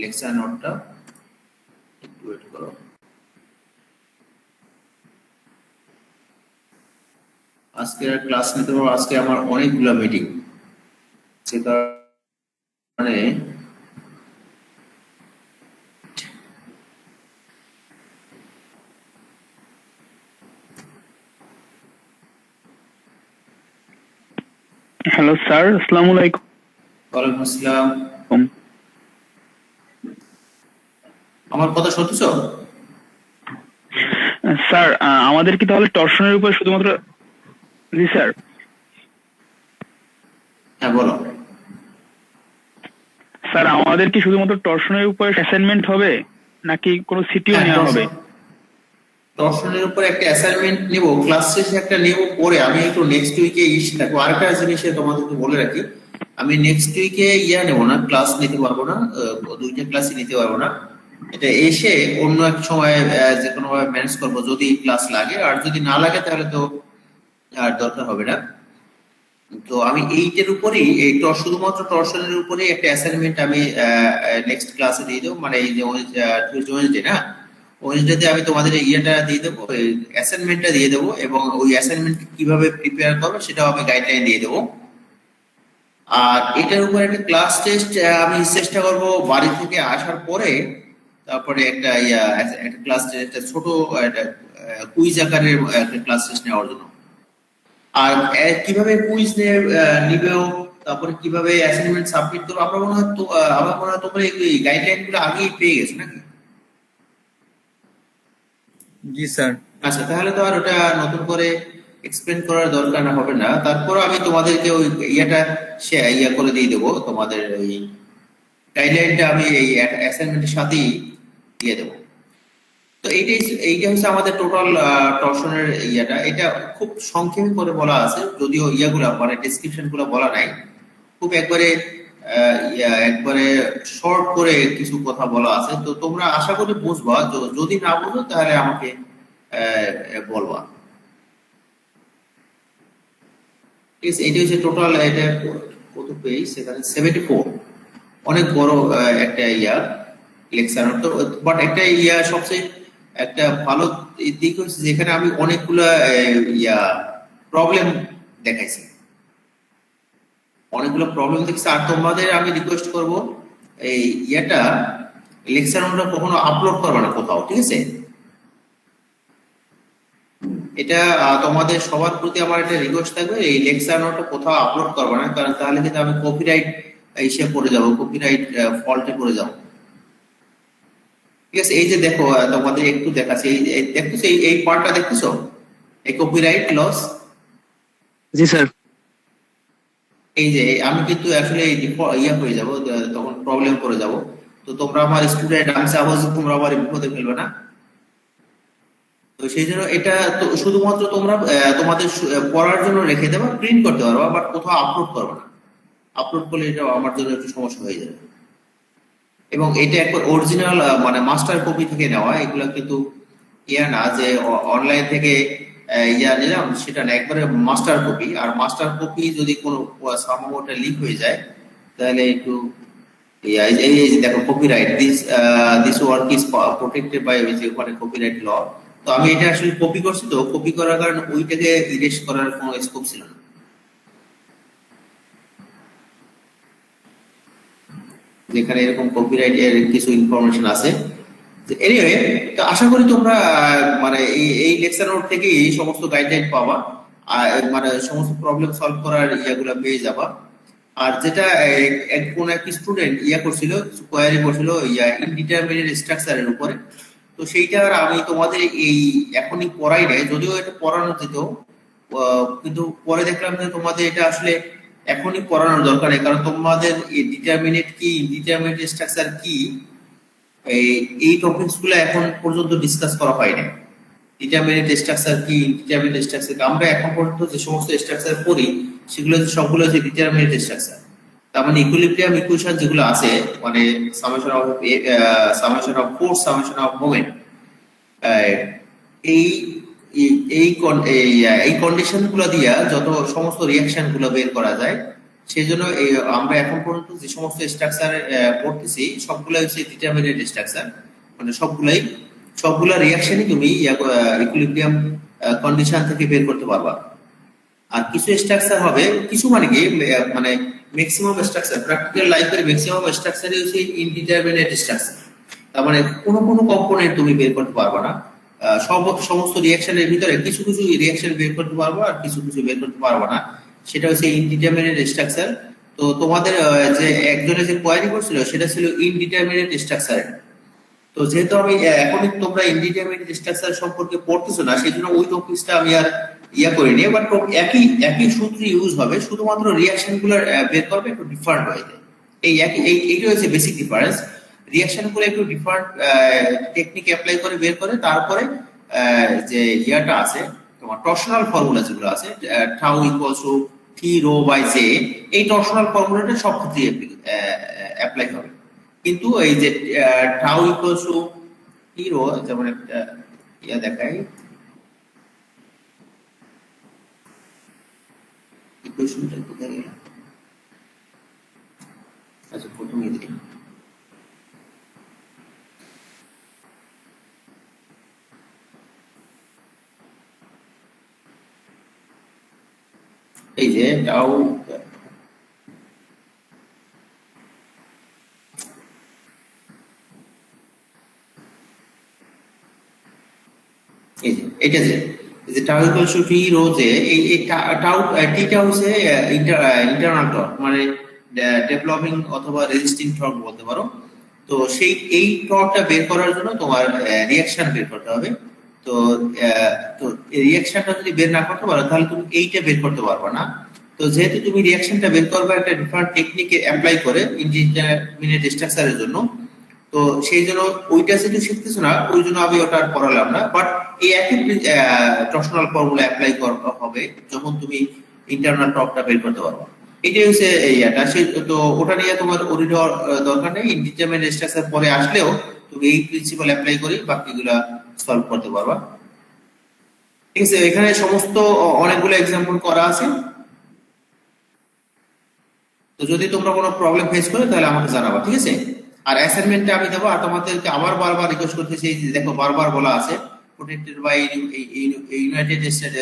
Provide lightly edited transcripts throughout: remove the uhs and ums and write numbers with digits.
Lecture নোটটা একটু wait করো। আজকে ক্লাস নিতে পারবো, আজকে আমার অনেকগুলো মিটিং, সে কারণে হ্যালো স্যার, আসসালামু আলাইকুম। ওয়ালাইকুম আসসালাম। আমার কথা শুনছো? স্যার আমাদের কি তাহলে টর্শনের উপর শুধুমাত্র, জি স্যার। হ্যাঁ বলো। স্যার আমাদের কি শুধুমাত্র টর্শনের উপর অ্যাসাইনমেন্ট হবে নাকি কোনো সিটিও হ্যাঁ, নেওয়া হবে? টর্শনের উপর একটা অ্যাসাইনমেন্ট নিব, ক্লাস শেষে একটা নিব, পরে আমি একটু নেক্সট উইকে ইসে থাকবো। আরেকটা জিনিসে তোমাদেরকে বলে রাখি, আমি নেক্সট উইকে নেব না, ক্লাস নিতে পারবো না, দুইটা ক্লাসই নিতে পারবো না। এটা এসে অন্য এক সময় যে কোনো ভাবে ম্যানেজ করবো যদি ক্লাস লাগে, আর যদি না লাগে তাহলে তো আর দরকার হবে না। তো আমি এইটার উপরেই শুধুমাত্র টর্শনের উপরেই একটা অ্যাসাইনমেন্ট আমি নেক্সট ক্লাসে দিয়ে দেবো, মানে এই যে ওয়েডনেসডে না, ওয়েডনেসডেতে আমি তোমাদের ইয়েটা দিয়ে দেবো, অ্যাসাইনমেন্টটা দিয়ে দেবো, এবং ওই অ্যাসাইনমেন্ট কিভাবে প্রিপেয়ার করবে সেটাও আমি গাইডলাইন দিয়ে দেবো। আর এটার উপর একটা ক্লাস টেস্ট আমি চেষ্টা করব বাড়ি থেকে আসার পরে, তারপরে একটা একটা ক্লাস টেস্ট, একটা ছোট একটা কুইজ আকারের একটা ক্লাস টেস্ট নেওয়ার জন্য। আর কিভাবে কুইজ নিবেও, তারপরে কিভাবে অ্যাসাইনমেন্ট সাবমিট করবো, আমার মনে হয় আমার মনে হয় তোমরা এই গাইডলাইন গুলো আগেই পেয়ে গেছো নাকি? জি স্যার। আচ্ছা, তাহলে তো আর ওটা নতুন করে এক্সপ্লেন করার দরকার না হবে না। তারপর আমি তোমাদেরকে ওই ইয়েটা করে দিয়ে দেবো, তোমাদের ওই গাইডলাইনটা আমি এই অ্যাসাইনমেন্টের সাথেই দিয়ে দেবো। তো এইটা হচ্ছে আমাদের টোটাল টর্শনের এটা খুব সংক্ষেপে করে বলা আছে, যদিও ইয়াগুলা মানে ডেসক্রিপশন গুলো বলা নাই, খুব একবারে একবারে শর্ট করে কিছু কথা বলা আছে। তো তোমরা আশা করি বুঝবা, যদি না বুঝো তাহলে আমাকে বলবা। ঠিক আছে, এটা হচ্ছে টোটাল, এটা কত পেজ, সেখানে 74, অনেক বড় একটা লেকচার। তো বাট একটা সবচেয়ে একটা ভালো দিক হচ্ছে যেখানে আমি অনেকগুলা প্রবলেম দেখাইছি, অনেকগুলো প্রবলেম দেখছি। আর তোমাদের আমি রিকোয়েস্ট করব, এই লেকচার নোটটা কখনো আপলোড করবে না কোথাও, ঠিক আছে? এটা তোমাদের সবার প্রতি আমার একটা রিকোয়েস্ট থাকবে, এই লেকচার নোটটা কোথাও আপলোড করবে না, কারণ তাহলে কিন্তু আমি কপিরাইট পড়ে যাবো, কপিরাইট ফল্টে পড়ে যাবো। ঠিক আছে, এই যে দেখো, তোমাদের একটু দেখাচ্ছি, এই দেখতেছো, এই পার্টটা দেখতেছো, এই কপিরাইট লস। জি স্যার। এই যে আমি কিন্তু আসলে হয়ে যাব, তখন প্রবলেম করে যাব। তো তোমরা আমার স্টুডেন্ট, আমি চাবো যে তোমরা আমার বিপদে ফেলবে না। তো সেই জন্য এটা তো শুধুমাত্র তোমরা তোমাদের পড়ার জন্য রেখে দেবা, প্রিন্ট করতে পারবা, বাট কোথাও আপলোড করবে না। আপলোড করলে এটা আমার জন্য একটু সমস্যা হয়ে যাবে। এবং এটা একবার অরিজিনাল মানে মাস্টার কপি থেকে নেওয়া, এগুলা কিন্তু না যে অনলাইন থেকে নিলাম সেটা না, একবারে মাস্টার কপি। আর মাস্টার কপি যদি কোনো সামহাওটা লিক হয়ে যায় তাহলে একটু এই যে দেখো, copyright, this work is protected by ওখানে কপিরাইট ল। তো আমি এটা আসলে কপি করছি, তো কপি করার কারণে ওইটাকে ইরেজ করার কোনো স্কোপ ছিল না। যেখানে এরকম কপিরাইট এর কিছু ইনফরমেশন আছে। এনিওয়ে, তো আশা করি তোমরা মানে এই লেকচার নোট থেকে এই সমস্ত গাইডলাইন পাবা, আর মানে সমস্ত প্রবলেম সলভ করার ইয়াগুলা পেয়ে যাবা। আর যেটা কোন এক স্টুডেন্ট করছিল, কোয়ারি করছিল ইনডিটারমিনেট স্ট্রাকচারের উপরে, তো সেইটা আমি তোমাদের এই এখনই পড়াই নাই, যদিও এটা পড়ানো যেত, কিন্তু পরে দেখলাম যে তোমাদের এটা আসলে এখনই পড়ানোর দরকার নেই, কারণ তোমাদের ডিটারমিনেট কি, ইনডিটারমিনেট স্ট্রাকচার কি, এই টপিকস গুলো এখন পর্যন্ত ডিসকাস করা হয়নি। ডিটারমিনেট স্ট্রাকচার কি, ইনডিটারমিনেট স্ট্রাকচার, আমরা এখন পর্যন্ত যে সমস্ত স্ট্রাকচার পড়ি সেগুলো সবগুলো হচ্ছে ডিটারমিনেট স্ট্রাকচার। তার মানে ইকুইলিব্রিয়াম ইকুয়েশন যেগুলো আছে, মানে summation of force, summation of moment, এই এই এই কন্ডিশন গুলো দিয়া যত সমস্ত রিয়াকশন গুলো বের করা যায়, সেই জন্য আমরা এখন পর্যন্ত যে সমস্ত স্ট্রাকচার পড়তেছি সবগুলো হচ্ছে ডিটারমিনেন্ট স্ট্রাকচার, মানে সবগুলা রিয়াকশনই তুমি ইকুইলিব্রিয়াম কন্ডিশন থেকে বের করতে পারবা। আর কিছু স্ট্রাকচার হবে, কিছু মানে কি মানে ম্যাক্সিমাম স্ট্রাকচার, প্র্যাকটিক্যাল লাইফের ম্যাক্সিমাম স্ট্রাকচারই হচ্ছে ইনডিটারমিনেট স্ট্রাকচার। তার মানে কোনো কম্পোনেন্ট তুমি বের করতে পারবা না। সমস্ত রিয়াকশনের ভিতরে কিছু রিয়াকশন বের করতে পারবো আর কিছু বের করতে পারবো না, সেটা হচ্ছে ইনডিটারমিনেট স্ট্রাকচার। তো তোমাদের যে একজনে যে কোয়ারি করছিল সেটা ছিল ইনডিটারমিনেট স্ট্রাকচার। তো যেহেতু আমি এখনই তোমরা ইনডিটারমিনেট স্ট্রাকচার সম্পর্কে পড়তেছো না, সেই জন্য ওই টপিকসটা আমি আর করিনি, বাট একই সূত্র ইউজ হবে, শুধুমাত্র রিয়াকশন গুলো বের করবে একটু ডিফারেন্ট হয়ে যায়। এইটা হচ্ছে বেসিক ডিফারেন্স। রিয়াকশন গুলো একটু ডিফারেন্ট টেকনিক অ্যাপ্লাই করে বের করে তারপরে যে ইয়াটা আছে তোমার টর্শনাল ফর্মুলা যেগুলো আছে, tau equals to T rho by J, এই টর্শনাল ফর্মুলাটা সব ক্ষেত্রে অ্যাপ্লাই হবে। কিন্তু এই যে tau equals to T rho, যেমন একটা দেখাই, ইকুয়েশনটা কোথায় গেল? আচ্ছা প্রথমে দিই, এই যে টাউ এটা যে tau equals to T rho, যে এই টাউ টিটা হচ্ছে ইন্টারনাল টর্ক, মানে ডেভেলপিং অথবা রেজিস্টিং টর্ক বলতে পারো। তো এই টর্কটা বের করার জন্য তোমার রিঅ্যাকশন বের করতে হবে। তো তো রিঅ্যাকশনটা যদি বের না করতে পারো তাহলে তুমি এইটা বের করতে পারবে না। তো যেহেতু তুমি রিঅ্যাকশনটা বের করবে একটা ডিফারেন্ট টেকনিকে অ্যাপ্লাই করে ইনডিটারমিনেট স্ট্রাকচারের জন্য, তো সেই জন্য ওইটা যেহেতু শিখতেছো না ওই জন্য আমি ওটা আর পড়ালাম না। বাট এই একই টর্শনাল ফর্মুলা অ্যাপ্লাই হবে যখন তুমি ইন্টারনাল টর্কটা বের করতে পারবে। এটাই হচ্ছে এইটা। তো ওটা নিয়ে তোমার ওরি দরকার নেই, ইনডিটারমিনেট স্ট্রাকচার পরে আসলেও তুমি এই প্রিন্সিপাল অ্যাপ্লাই করে বাকিগুলা সলভ করতে পারবা। ঠিক আছে, এখানে সমস্ত অনেকগুলো এক্সাম্পল করা আছে। তো যদি তোমরা কোনো প্রবলেম ফেস করো তাহলে আমাকে জানাবা, ঠিক আছে? আর অ্যাসাইনমেন্টটা আমি দেবো, আর তোমাদেরকে আবার বারবার রিকোয়েস্ট করতেছি, এই যে দেখো বারবার বলা আছে protected by United State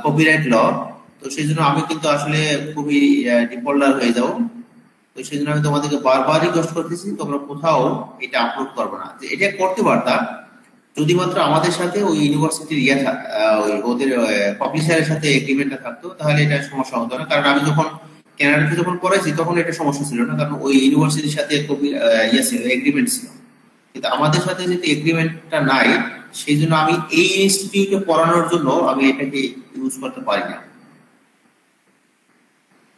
copyright law. তো সেই জন্য আমি কিন্তু আসলে খুবই ডিফল্টার হয়ে যাবো। তো সেই জন্য আমি তোমাদেরকে বারবার রিকোয়েস্ট করতেছি তোমরা কোথাও এটা আপলোড করবে না। যে এটা করতে পারতাম যদি মাত্র আমাদের সাথে ওই ইউনিভার্সিটির ওই ওদের পাবলিশারের সাথে এগ্রিমেন্টটা থাকতো, তাহলে এটা সমস্যা হতো না। কারণ আমি যখন কানাডাতে যখন পড়াইছি তখন এটা সমস্যা ছিল না, কারণ ওই ইউনিভার্সিটির সাথে ছিল, এগ্রিমেন্ট ছিল। কিন্তু আমাদের সাথে যদি এগ্রিমেন্টটা নাই, সেই জন্য আমি এই ইনস্টিটিউটে পড়ানোর জন্য আমি এটাকে ইউজ করতে পারি না।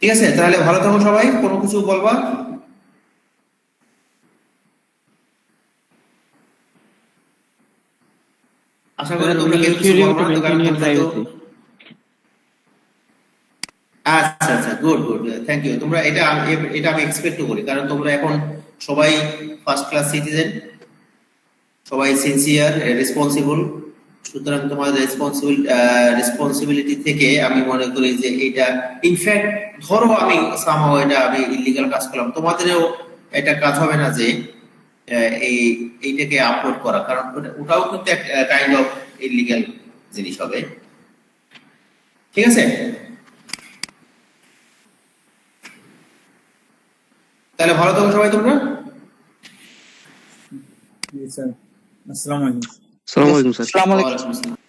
ঠিক আছে, তাহলে ভালো থাকো সবাই। কোনো কিছু বলবা? আশা করি তোমরা কেউ কিছু বলবা না, কারণ তোমরা তো আচ্ছা আচ্ছা, গুড গুড, থ্যাংক ইউ। তোমরা এটা আমি এক্সপেক্ট করি, কারণ তোমরা এখন সবাই ফার্স্ট ক্লাস সিটিজেন, সবাই সিনসিয়ার, রেসপন্সিবল। সুতরাং তোমাদের রেসপন্সিবিলিটি থেকে আমি মনে করি যে এটা ইনফ্যাক্ট ধরো আমি সামহাও আমি ইলিগাল কাজ করলাম, তোমাদেরও এটা কাজ হবে না যে এইটাকে আপলোড করা, কারণ ওটাও কিন্তু একটা কাইন্ড অফ ইলিগাল জিনিস হবে। ঠিক আছে, তাহলে ভালো থাকো সবাই তোমরা। জি স্যার, আসসালামু আলাইকুম। আসসালামু আলাইকুম স্যার। ওয়ালাইকুম আসসালাম।